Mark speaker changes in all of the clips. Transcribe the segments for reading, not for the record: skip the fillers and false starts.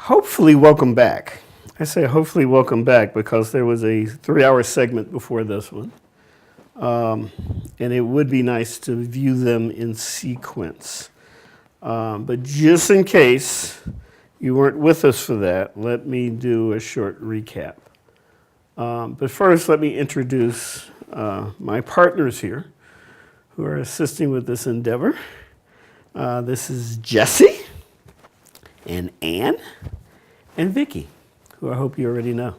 Speaker 1: Hopefully, welcome back. I say hopefully welcome back because there was a 3-hour segment before this one. And it would be nice to view them in sequence. But just in case you weren't with us for that, let me do a short recap. But first, let me introduce my partners here who are assisting with this endeavor. This is Jesse and Ann and Vicki, who I hope you already know.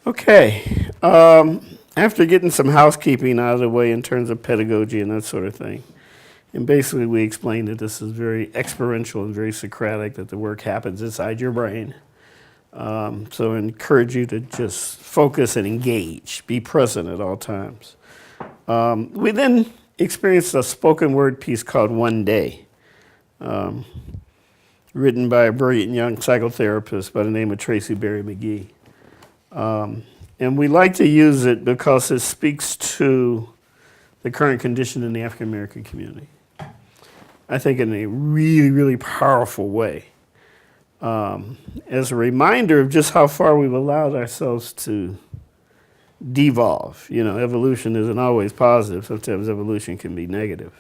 Speaker 1: Okay, after getting some housekeeping out of the way in terms of pedagogy and that sort of thing, and basically we explained that this is very experiential and very Socratic, that the work happens inside your brain. So I encourage you to just focus and engage, be present at all times. We then experienced a spoken word piece called One Day, written by a brilliant young psychotherapist by the name of Tracy Berry McGee. And we like to use it because it speaks to the current condition in the African American community. I think in a really, really powerful way. As a reminder of just how far we've allowed ourselves to devolve. You know, evolution isn't always positive. Sometimes evolution can be negative.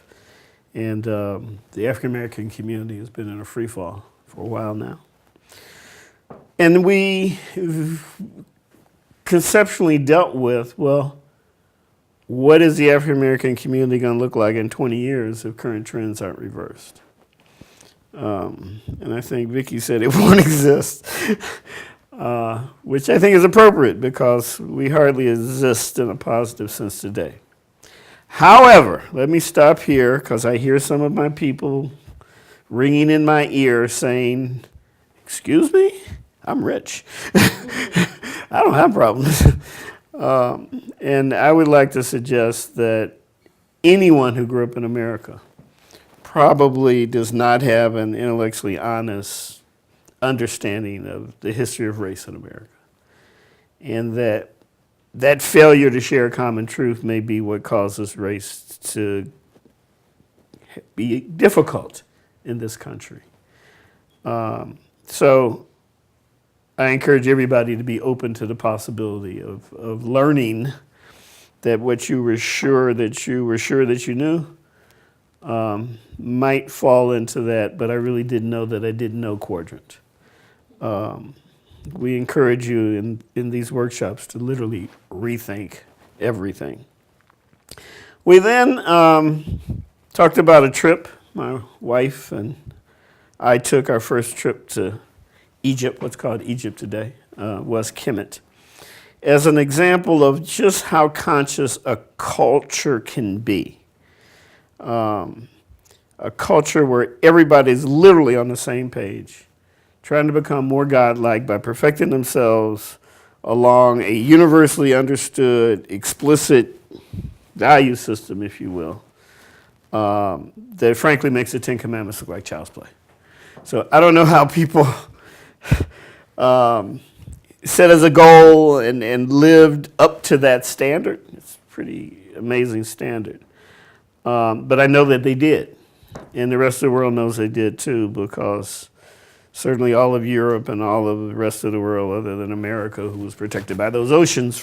Speaker 1: And the African American community has been in a free fall for a while now. And we conceptually dealt with, well, what is the African American community going to look like in 20 years if current trends aren't reversed? And I think Vicki said it won't exist, which I think is appropriate because we hardly exist in a positive sense today. However, let me stop here because I hear some of my people ringing in my ear saying, excuse me, I'm rich. I don't have problems. And I would like to suggest that anyone who grew up in America probably does not have an intellectually honest understanding of the history of race in America. And that failure to share a common truth may be what causes race to be difficult in this country. So I encourage everybody to be open to the possibility of learning that what you were sure that you knew might fall into that, but I really didn't know that I didn't know quadrant. We encourage you in these workshops to literally rethink everything. We then talked about a trip. My wife and I took our first trip to Egypt, what's called Egypt today, was Kemet, as an example of just how conscious a culture can be. A culture where everybody's literally on the same page, trying to become more godlike by perfecting themselves along a universally understood, explicit value system, if you will, that frankly makes the Ten Commandments look like child's play. So I don't know how people set as a goal and lived up to that standard. It's a pretty amazing standard. But I know that they did. And the rest of the world knows they did too, because certainly all of Europe and all of the rest of the world, other than America, who was protected by those oceans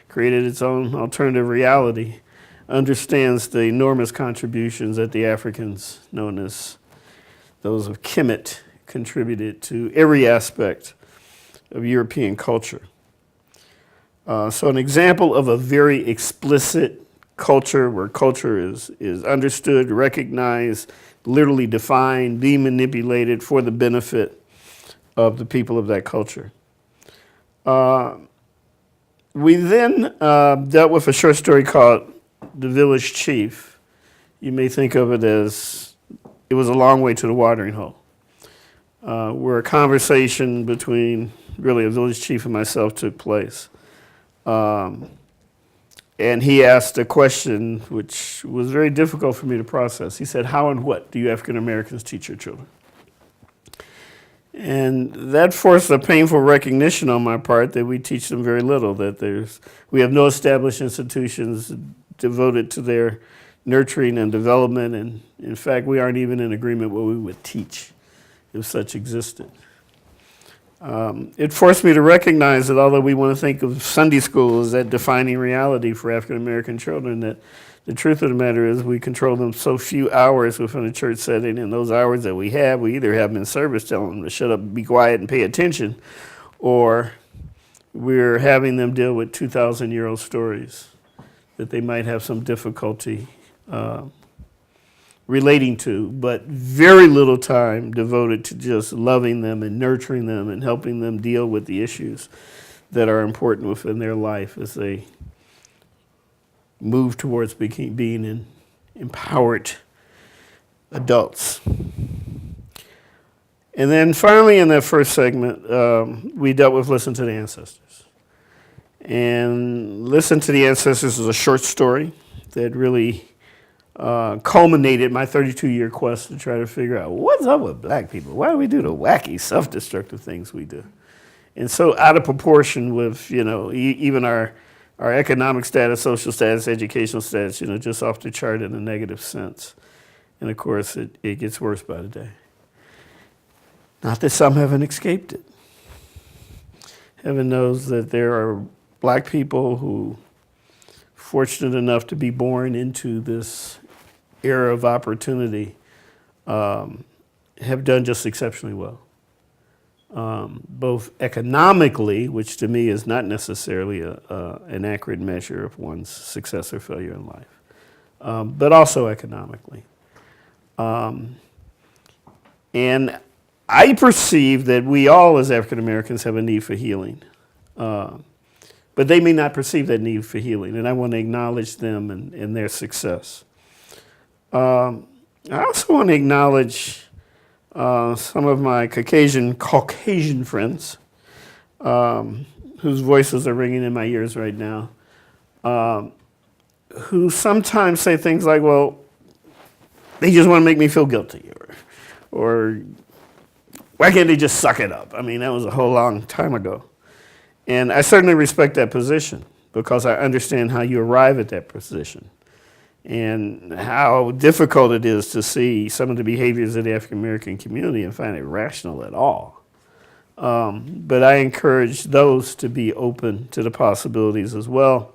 Speaker 1: created its own alternative reality, understands the enormous contributions that the Africans, known as those of Kemet, contributed to every aspect of European culture. So an example of a very explicit culture where culture is understood, recognized, literally defined, being manipulated for the benefit of the people of that culture. We then dealt with a short story called The Village Chief. You may think of it as It Was a Long Way to the Watering Hole, where a conversation between really a village chief and myself took place. And he asked a question which was very difficult for me to process. He said, how and what do you African Americans teach your children? And that forced a painful recognition on my part that we teach them very little, that we have no established institutions devoted to their nurturing and development. And in fact, we aren't even in agreement what we would teach if such existed. It forced me to recognize that although we want to think of Sunday school as that defining reality for African American children, that the truth of the matter is we control them so few hours within a church setting, and those hours that we either have them in service telling them to shut up, be quiet, and pay attention, or we're having them deal with 2,000-year-old stories that they might have some difficulty relating to, but very little time devoted to just loving them and nurturing them and helping them deal with the issues that are important within their life as they move towards being empowered adults. And then finally in that first segment, we dealt with Listen to the Ancestors. And Listen to the Ancestors is a short story that really culminated my 32-year quest to try to figure out what's up with black people. Why do we do the wacky, self-destructive things we do? And so out of proportion with, even our economic status, social status, educational status, just off the chart in a negative sense. And of course, it gets worse by the day. Not that some haven't escaped it. Heaven knows that there are black people who, fortunate enough to be born into this era of opportunity, have done just exceptionally well. Both economically, which to me is not necessarily an accurate measure of one's success or failure in life, but also economically. And I perceive that we all as African Americans have a need for healing. But they may not perceive that need for healing, and I want to acknowledge them and their success. I also want to acknowledge some of my Caucasian friends, whose voices are ringing in my ears right now, who sometimes say things like, well, they just want to make me feel guilty, or why can't they just suck it up? I mean, that was a whole long time ago. And I certainly respect that position because I understand how you arrive at that position and how difficult it is to see some of the behaviors of the African American community and find it rational at all. But I encourage those to be open to the possibilities as well.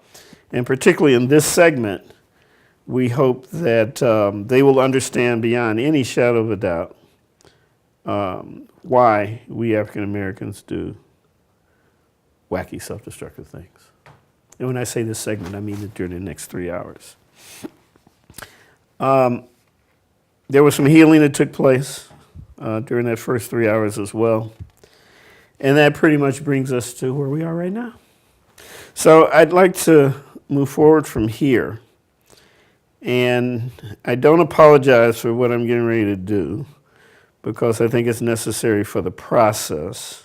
Speaker 1: And particularly in this segment, we hope that they will understand beyond any shadow of a doubt why we African Americans do wacky, self-destructive things. And when I say this segment, I mean it during the next 3 hours. There was some healing that took place during that first 3 hours as well. And that pretty much brings us to where we are right now. So I'd like to move forward from here. And I don't apologize for what I'm getting ready to do because I think it's necessary for the process.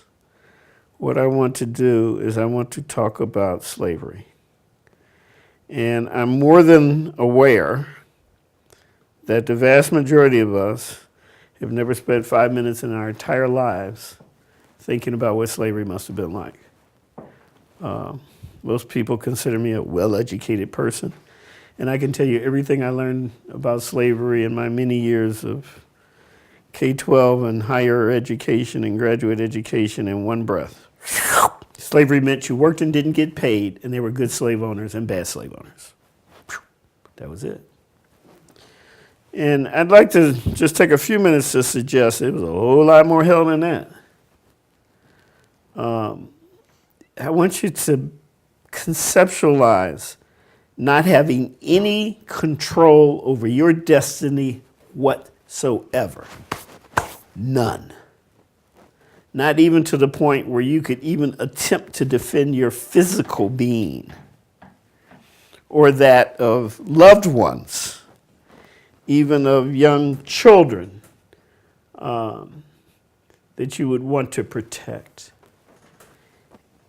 Speaker 1: What I want to do is I want to talk about slavery. And I'm more than aware that the vast majority of us have never spent 5 minutes in our entire lives thinking about what slavery must have been like. Most people consider me a well-educated person, and I can tell you everything I learned about slavery in my many years of K-12 and higher education and graduate education in one breath. Slavery meant you worked and didn't get paid, and there were good slave owners and bad slave owners. That was it. And I'd like to just take a few minutes to suggest it was a whole lot more hell than that. I want you to conceptualize not having any control over your destiny whatsoever. None. Not even to the point where you could even attempt to defend your physical being or that of loved ones, even of young children that you would want to protect.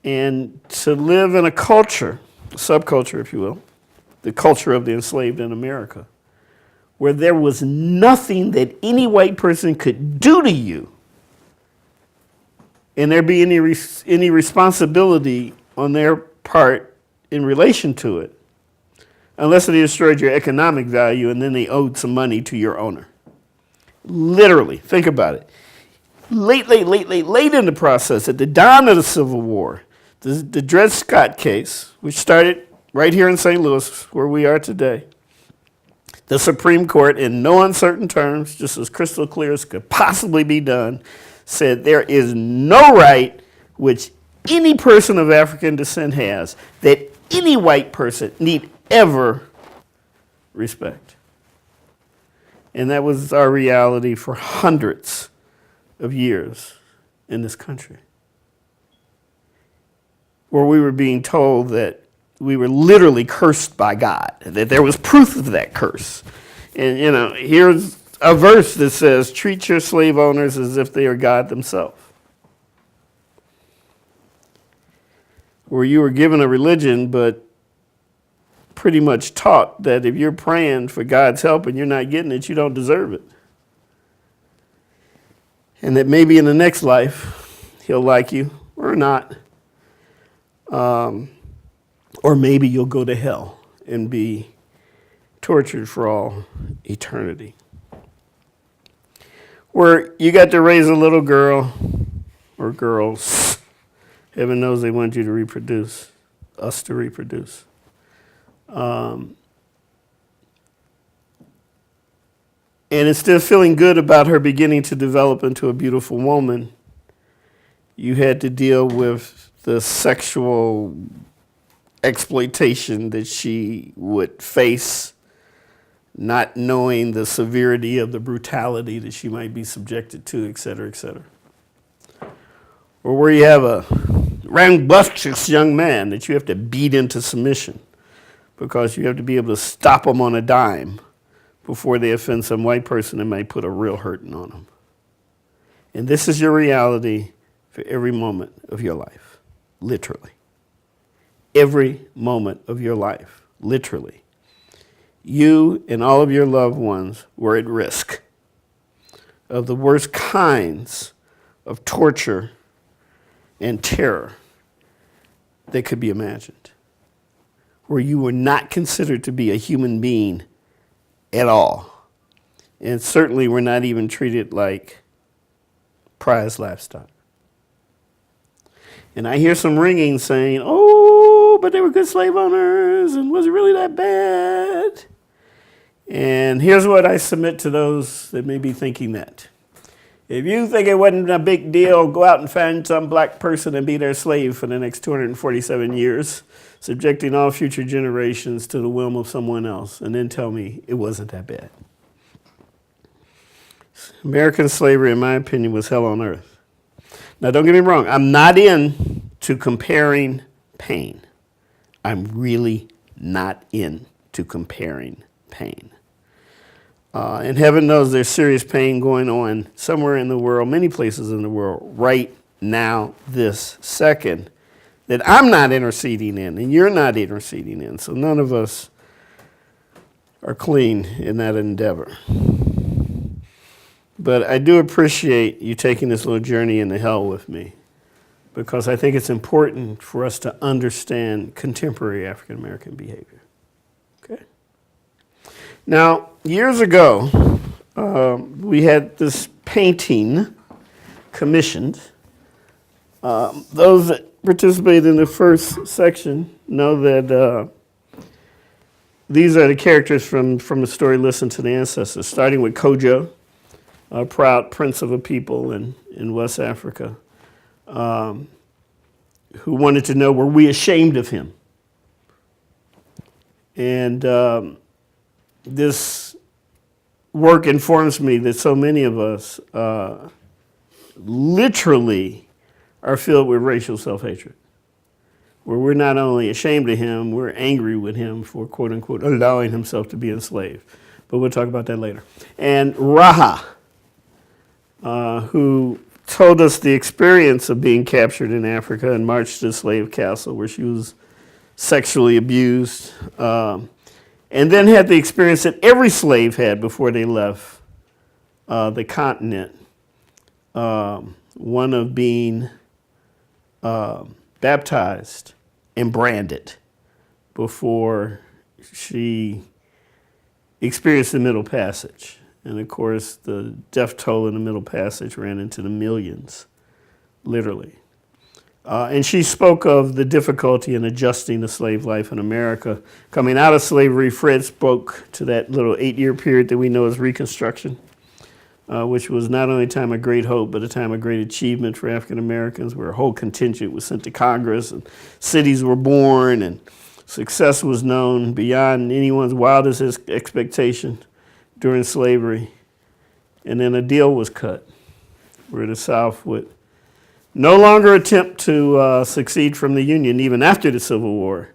Speaker 1: And to live in a culture, a subculture, if you will, the culture of the enslaved in America, where there was nothing that any white person could do to you and there be any responsibility on their part in relation to it, unless they destroyed your economic value and then they owed some money to your owner. Literally, think about it. late in the process, at the dawn of the Civil War, the Dred Scott case, which started right here in St. Louis, where we are today, the Supreme Court, in no uncertain terms, just as crystal clear as could possibly be done, said there is no right which any person of African descent has that any white person need ever respect. And that was our reality for hundreds of years in this country, where we were being told that we were literally cursed by God, that there was proof of that curse. And, here's a verse that says, treat your slave owners as if they are God themselves. Where you were given a religion, but pretty much taught that if you're praying for God's help and you're not getting it, you don't deserve it. And that maybe in the next life, he'll like you or not. Or maybe you'll go to hell and be tortured for all eternity. Where you got to raise a little girl or girls. Heaven knows they want you to reproduce, us to reproduce. And instead of feeling good about her beginning to develop into a beautiful woman, you had to deal with the sexual exploitation that she would face, not knowing the severity of the brutality that she might be subjected to, et cetera, et cetera. Or where you have a rambunctious young man that you have to beat into submission because you have to be able to stop them on a dime before they offend some white person that might put a real hurting on them. And this is your reality for every moment of your life, literally. Every moment of your life, literally. You and all of your loved ones were at risk of the worst kinds of torture and terror that could be imagined, where you were not considered to be a human being at all, and certainly were not even treated like prized livestock. And I hear some ringing saying, oh, but they were good slave owners, and was it really that bad? And here's what I submit to those that may be thinking that. If you think it wasn't a big deal, go out and find some black person and be their slave for the next 247 years, subjecting all future generations to the whim of someone else, and then tell me it wasn't that bad. American slavery, in my opinion, was hell on earth. Now, don't get me wrong. I'm not into comparing pain. I'm really not into comparing pain. And heaven knows there's serious pain going on somewhere in the world, many places in the world, right now, this second, that I'm not interceding in and you're not interceding in. So none of us are clean in that endeavor. But I do appreciate you taking this little journey into hell with me, because I think it's important for us to understand contemporary African American behavior. Okay? Now, years ago, we had this painting commissioned. Those that participated in the first section know that these are the characters from the story Listen to the Ancestors, starting with Kojo, a proud prince of a people in West Africa, who wanted to know, were we ashamed of him? And this work informs me that so many of us literally are filled with racial self-hatred, where we're not only ashamed of him, we're angry with him for, quote unquote, allowing himself to be enslaved. But we'll talk about that later. And Raha, who told us the experience of being captured in Africa and marched to the slave castle where she was sexually abused, and then had the experience that every slave had before they left the continent, one of being baptized and branded before she experienced the Middle Passage. And of course, the death toll in the Middle Passage ran into the millions, literally. And she spoke of the difficulty in adjusting to slave life in America. Coming out of slavery, Fred spoke to that little 8-year period that we know as Reconstruction, which was not only a time of great hope, but a time of great achievement for African Americans, where a whole contingent was sent to Congress and cities were born and success was known beyond anyone's wildest expectation during slavery. And then a deal was cut where the South would no longer attempt to succeed from the Union, even after the Civil War,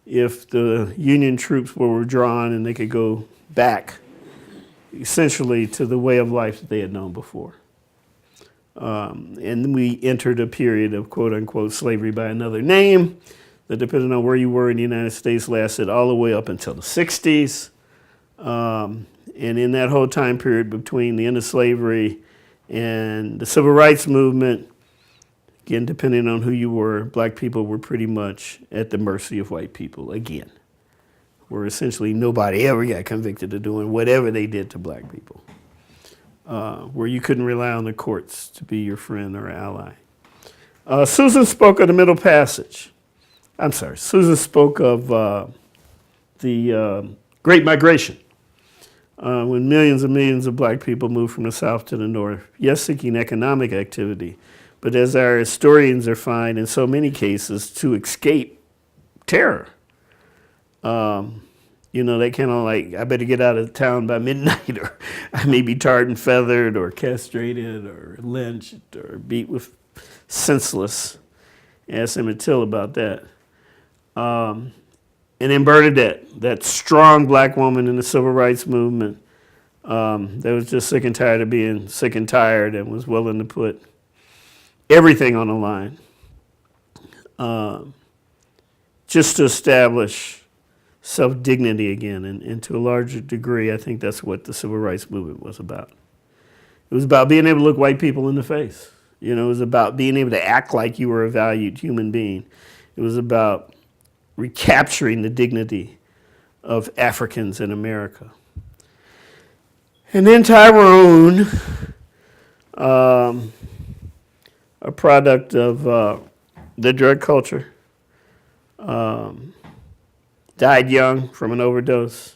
Speaker 1: if the Union troops were withdrawn and they could go back essentially to the way of life that they had known before. And we entered a period of quote unquote slavery by another name that, depending on where you were in the United States, lasted all the way up until the 60s. And in that whole time period between the end of slavery and the Civil Rights Movement, again, depending on who you were, black people were pretty much at the mercy of white people again, where essentially nobody ever got convicted of doing whatever they did to black people, where you couldn't rely on the courts to be your friend or ally. Susan spoke of the Middle Passage. Susan spoke of the Great Migration, when millions and millions of black people moved from the South to the North, yes, seeking economic activity, but as our historians are finding, in so many cases, to escape terror. They kind of like, I better get out of town by midnight, or I may be tarred and feathered, or castrated, or lynched, or beat with senseless. Ask Emmett Till about that. And then Bernadette, that strong black woman in the Civil Rights Movement, that was just sick and tired of being sick and tired and was willing to put everything on the line, just to establish self-dignity again. And to a larger degree, I think that's what the Civil Rights Movement was about. It was about being able to look white people in the face. It was about being able to act like you were a valued human being. It was about recapturing the dignity of Africans in America. And then Tyrone, a product of the drug culture, died young from an overdose,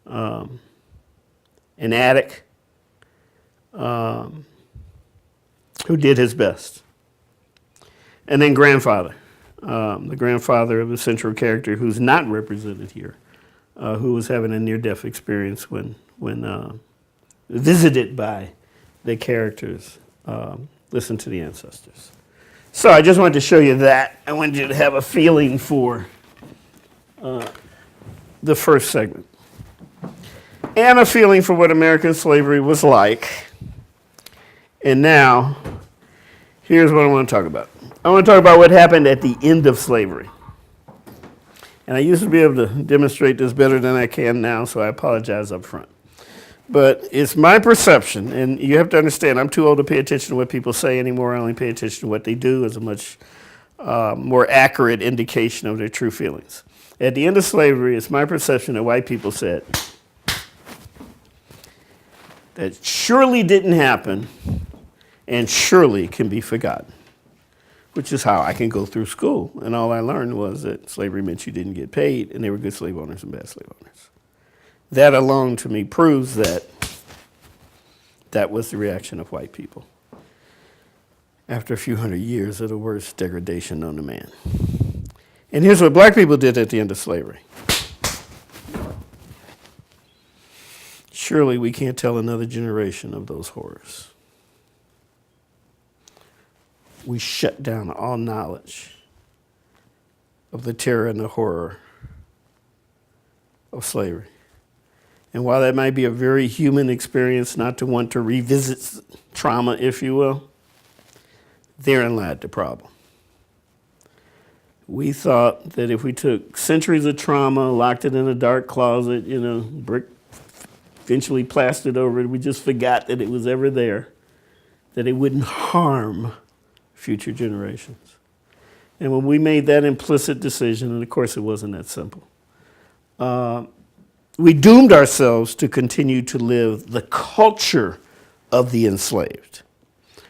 Speaker 1: an addict who did his best. And then Grandfather, the grandfather of the central character who's not represented here, who was having a near-death experience when visited by the characters. Listen to the ancestors. So I just wanted to show you that. I wanted you to have a feeling for the first segment, and a feeling for what American slavery was like. And now, here's what I want to talk about. I want to talk about what happened at the end of slavery. And I used to be able to demonstrate this better than I can now, so I apologize up front. But it's my perception, and you have to understand, I'm too old to pay attention to what people say anymore. I only pay attention to what they do as a much more accurate indication of their true feelings. At the end of slavery, it's my perception that white people said, that surely didn't happen and surely can be forgotten, which is how I can go through school. And all I learned was that slavery meant you didn't get paid, and there were good slave owners and bad slave owners. That alone to me proves that that was the reaction of white people after a few hundred years of the worst degradation known to man. And here's what black people did at the end of slavery. Surely we can't tell another generation of those horrors. We shut down all knowledge of the terror and the horror of slavery. And while that might be a very human experience, not to want to revisit trauma, if you will, therein lied the problem. We thought that if we took centuries of trauma, locked it in a dark closet, brick, eventually plastered over it, we just forgot that it was ever there, that it wouldn't harm future generations. And when we made that implicit decision, and of course it wasn't that simple, we doomed ourselves to continue to live the culture of the enslaved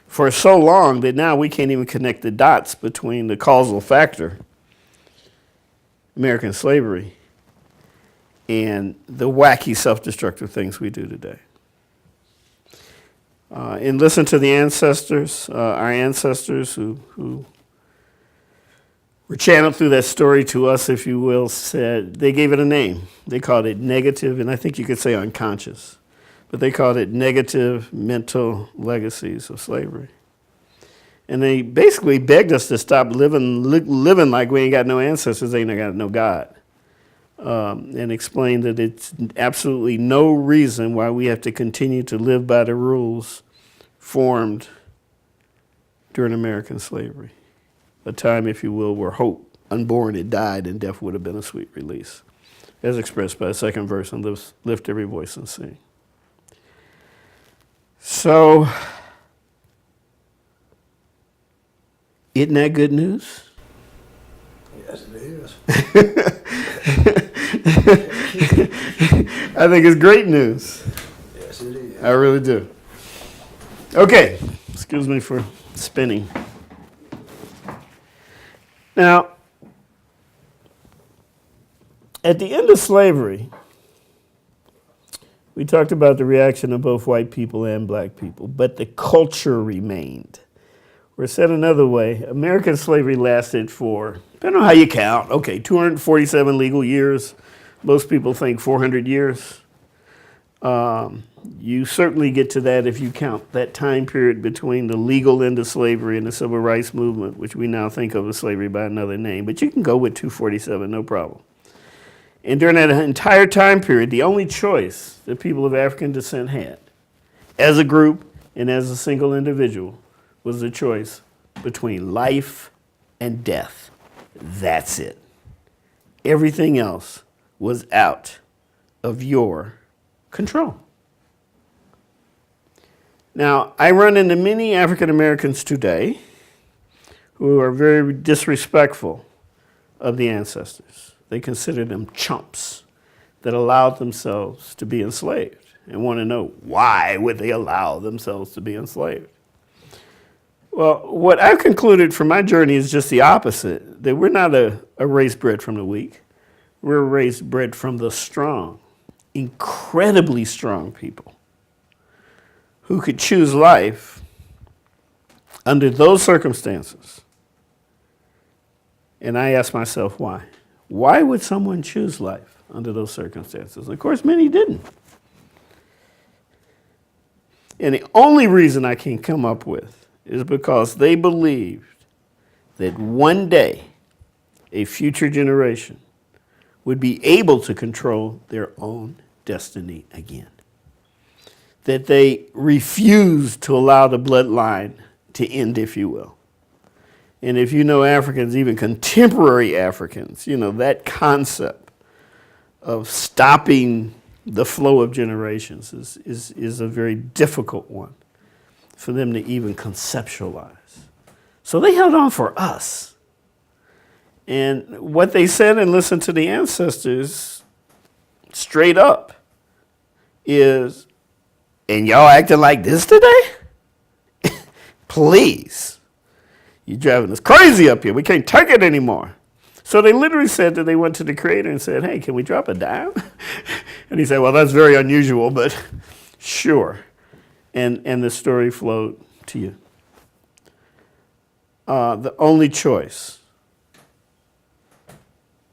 Speaker 1: for so long that now we can't even connect the dots between the causal factor, American slavery, and the wacky self-destructive things we do today. And listen to the ancestors, our ancestors who were channeled through that story to us, if you will, said they gave it a name. They called it negative, and I think you could say unconscious, but they called it negative mental legacies of slavery. And they basically begged us to stop living like we ain't got no ancestors, ain't got no God. And explained that it's absolutely no reason why we have to continue to live by the rules formed during American slavery. A time, if you will, where hope, unborn, had died, and death would have been a sweet release, as expressed by the second verse in Lift Every Voice and Sing. So, isn't that good news?
Speaker 2: Yes, it is.
Speaker 1: I think it's great news.
Speaker 2: Yes, it is.
Speaker 1: I really do. Okay, excuse me for spinning. Now, at the end of slavery, we talked about the reaction of both white people and black people, but the culture remained. Or said another way, American slavery lasted for, depending on how you count, 247 legal years. Most people think 400 years. You certainly get to that if you count that time period between the legal end of slavery and the civil rights movement, which we now think of as slavery by another name. But you can go with 247, no problem. And during that entire time period, the only choice that people of African descent had, as a group and as a single individual, was the choice between life and death. That's it. Everything else was out of your control. Now, I run into many African Americans today who are very disrespectful of the ancestors. They consider them chumps that allowed themselves to be enslaved and want to know why would they allow themselves to be enslaved. Well, what I've concluded from my journey is just the opposite, that we're not a race bred from the weak. We're a race bred from the strong, incredibly strong people who could choose life under those circumstances. And I ask myself, why? Why would someone choose life under those circumstances? And of course, many didn't. And the only reason I can come up with is because they believed that one day a future generation would be able to control their own destiny again. That they refused to allow the bloodline to end, if you will. And if you know Africans, even contemporary Africans, you know, that concept of stopping the flow of generations is a very difficult one for them to even conceptualize. So they held on for us. And what they said and listened to the ancestors straight up is, and y'all acting like this today? Please. You're driving us crazy up here. We can't take it anymore. So they literally said that they went to the Creator and said, hey, can we drop a dime? And he said, well, that's very unusual, but sure. And the story flowed to you. The only choice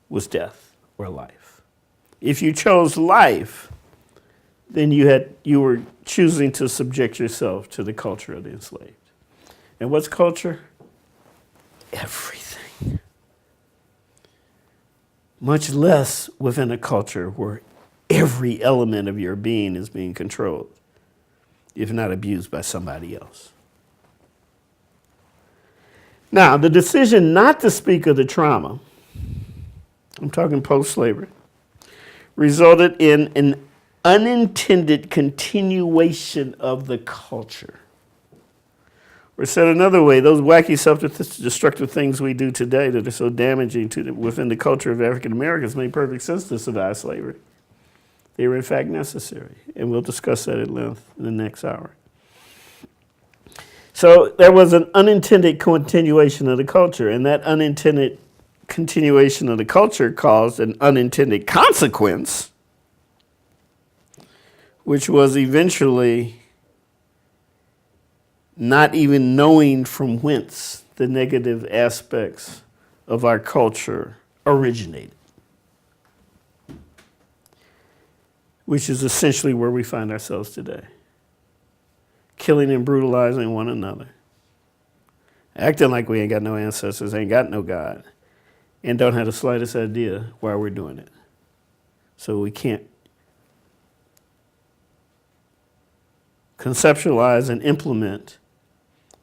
Speaker 1: was death or life. If you chose life, then you were choosing to subject yourself to the culture of the enslaved. And what's culture? Everything. Much less within a culture where every element of your being is being controlled, if not abused by somebody else. Now, the decision not to speak of the trauma, I'm talking post-slavery, resulted in an unintended continuation of the culture. Or said another way, those wacky self-destructive things we do today that are so damaging within the culture of African Americans made perfect sense to survive slavery. They were in fact necessary, and we'll discuss that at length in the next hour. So there was an unintended continuation of the culture, and that unintended continuation of the culture caused an unintended consequence, which was eventually not even knowing from whence the negative aspects of our culture originated, which is essentially where we find ourselves today. Killing and brutalizing one another, acting like we ain't got no ancestors, ain't got no God, and don't have the slightest idea why we're doing it. So we can't conceptualize and implement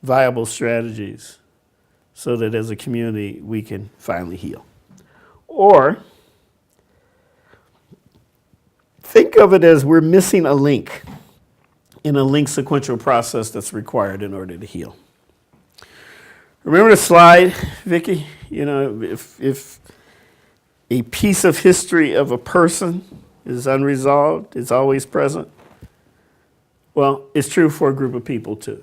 Speaker 1: viable strategies so that as a community we can finally heal. Or think of it as we're missing a link in a link sequential process that's required in order to heal. Remember the slide, Vicki? You know, if a piece of history of a person is unresolved, it's always present. Well, it's true for a group of people too.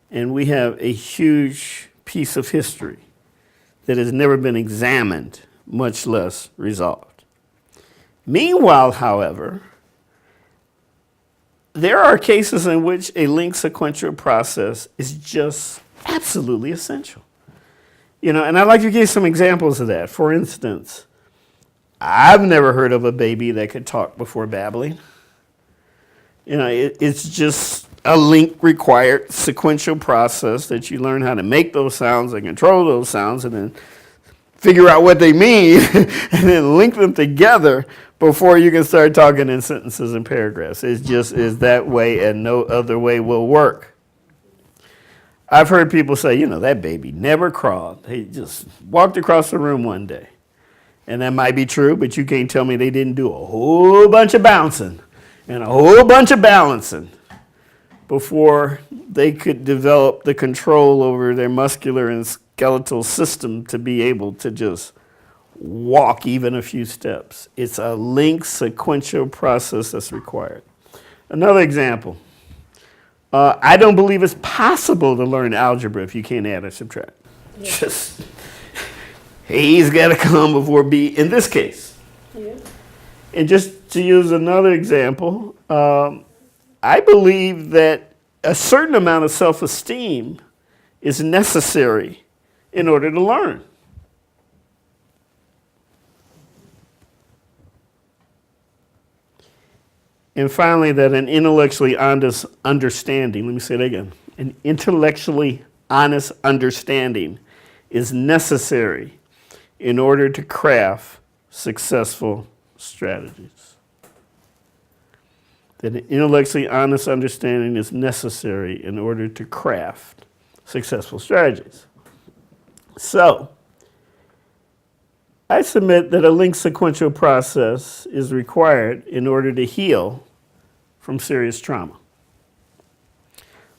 Speaker 1: And we have a huge piece of history that has never been examined, much less resolved. Meanwhile, however, there are cases in which a link sequential process is just absolutely essential. You know, and I'd like to give some examples of that. For instance, I've never heard of a baby that could talk before babbling. You know, it's just a link required sequential process that you learn how to make those sounds and control those sounds and then figure out what they mean and then link them together before you can start talking in sentences and paragraphs. It just is that way and no other way will work. I've heard people say, you know, that baby never crawled. They just walked across the room one day. And that might be true, but you can't tell me they didn't do a whole bunch of bouncing and a whole bunch of balancing before they could develop the control over their muscular and skeletal system to be able to just walk even a few steps. It's a linked sequential process that's required. Another example. I don't believe it's possible to learn algebra if you can't add or subtract. Yeah. Just A's got to come before B in this case. Yeah. And just to use another example, I believe that a certain amount of self-esteem is necessary in order to learn. And finally, that an intellectually honest understanding, let me say that again, an intellectually honest understanding is necessary in order to craft successful strategies. That an intellectually honest understanding is necessary in order to craft successful strategies. So, I submit that a linked sequential process is required in order to heal from serious trauma,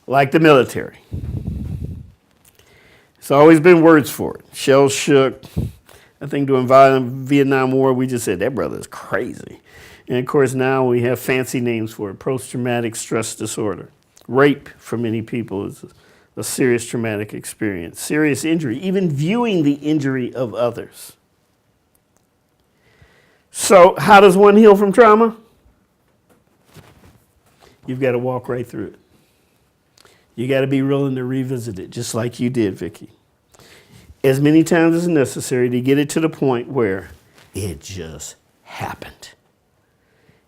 Speaker 1: like the military. It's always been words for it. Shell shook. I think during the Vietnam War, we just said, that brother is crazy. And of course, now we have fancy names for it, post-traumatic stress disorder. Rape, for many people, is a serious traumatic experience. Serious injury, even viewing the injury of others. So how does one heal from trauma? You've got to walk right through it. You got to be willing to revisit it, just like you did, Vicki. As many times as necessary to get it to the point where it just happened.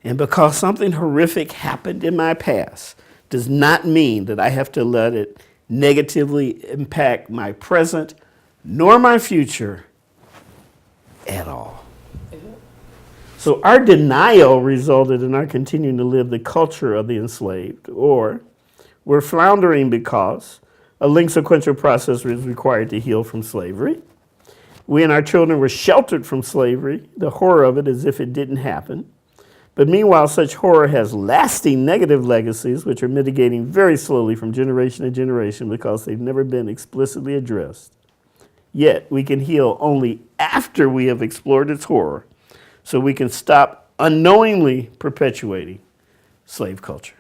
Speaker 1: And because something horrific happened in my past does not mean that I have to let it negatively impact my present nor my future at all. So our denial resulted in our continuing to live the culture of the enslaved, or we're floundering because a linked sequential process was required to heal from slavery. We and our children were sheltered from slavery, the horror of it as if it didn't happen. But meanwhile, such horror has lasting negative legacies, which are mitigating very slowly from generation to generation because they've never been explicitly addressed. Yet we can heal only after we have explored its horror, so we can stop unknowingly perpetuating slave culture.